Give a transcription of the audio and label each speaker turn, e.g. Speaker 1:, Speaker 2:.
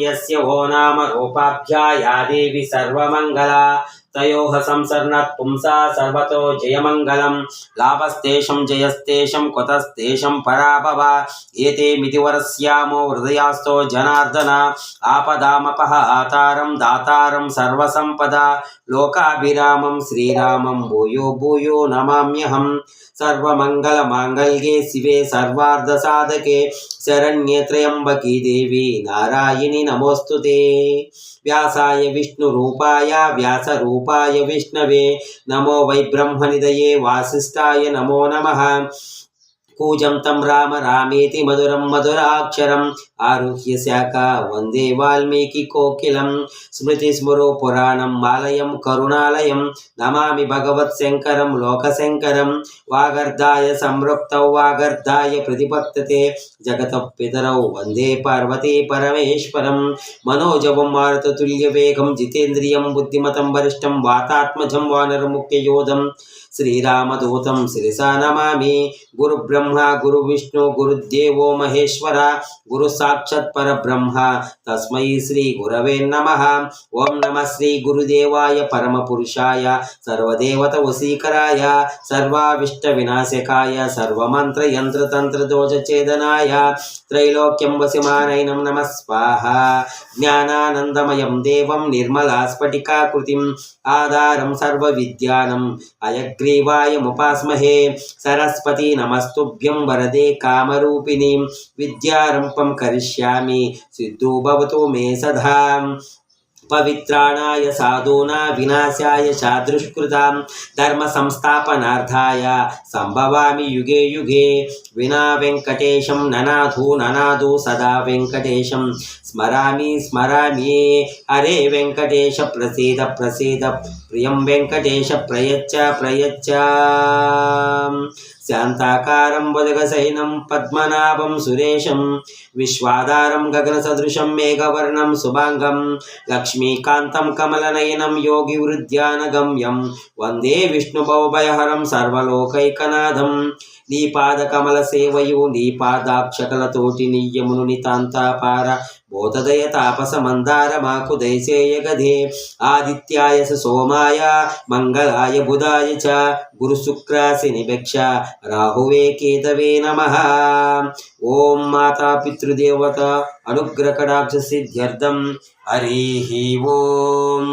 Speaker 1: यस्य वो नाम रूपाभ्याया देवी सर्वमङ्गला तयोः संसर्णात् पुंसा सर्वतो जयमङ्गलं लाभस्तेषं जयस्तेषं कुतस्तेषं पराभव एते मितिवरस्यामो हृदयास्तो जनार्दन आपदामपहतारं दातारं सर्वसम्पदा लोकाभिरामं श्रीरामं भूयो भूयो नमाम्यहं सर्वमङ्गलमाङ्गल्ये शिवे सर्वार्धसाधके शरण्ये त्र्यम्बकी देवी नारायणी नमोस्तुते व्यासाय विष्णुरूपाय व्यासरूपाय विष्णवे नमो वै ब्रह्मनिधये वासिष्ठाय नमो नमः कूजं तं राम रामेति मधुरं मधुराक्षरम् आरुह्य शाखा वन्दे वाल्मीकिकोकिलं स्मृतिस्मरो पुराणं मालयं करुणालयं नमामि भगवत्शङ्करं लोकशङ्करं वागर्धाय संरक्तौ वागर्धाय प्रतिपत्तते जगतः पितरौ वन्दे पार्वती परमेश्वरं मनोजवं मारुततुल्यवेगं जितेन्द्रियं बुद्धिमतं वरिष्ठं वातात्मजं वानरमुख्ययोधं श्रीरामदूतं शिरसा नमामि गुरुब्रह्मा गुरुविष्णु गुरुदेवो महेश्वरा गुरु साक्षात् परब्रह्म तस्मै श्री गुरवे नमः ओम नमः श्री गुरुदेवाय परमपुरुषाय सर्वदेवता वशीकराय सर्वाविष्ट विनाशकाय सर्वमंत्र यंत्र तंत्र दोष छेदनाय त्रैलोक्यं वसिमानयनं नमः स्वाहा ज्ञानानंदमयं देवं निर्मला स्फटिकाकृतिं आधारं सर्वविद्यानां अयग्रीवायमुपास्महे सरस्वती नमस्तुभ्यं वरदे कामरूपिणीं विद्यारंभं करिष्यामि सिद्धो भवतु मे सदा पवित्राणाय साधूना विनाशाय सादृष्कृतां धर्म संस्थापनार्थाय संभवामि युगे युगे विना वेंकटेशं ननादो सदा वेंकटेशं स्मरामि स्मरामि हरे वेंकटेश प्रसीद प्रसीद प्रियं वेंकटेश प्रयच्छ प्रयच्छ शांताकारं भुजगशयनं पद्मनाभं सुरेशं विश्वाधारं गगनसदृशं मेघवर्णं शुभांगं लक्ष्मीकान्तं कमलनयनं योगिवृद्ध्यानगम्यं वन्दे विष्णुभवभयहरं सर्वलोकैकनाथं नीपादकमलसेवयो नीपादाक्षकलतोटि नियमुनु नितान्तापार बोधदय तापसमन्दार माकुदैसेयगधे आदित्याय सोमाय मंगलाय बुधाय च गुरुशुक्रासिनिभक्ष राहुवे केतवे नमः ओम माता पितृदेवता अनुग्रह कटाक्ष सिद्ध्यर्थं हरिः ओम।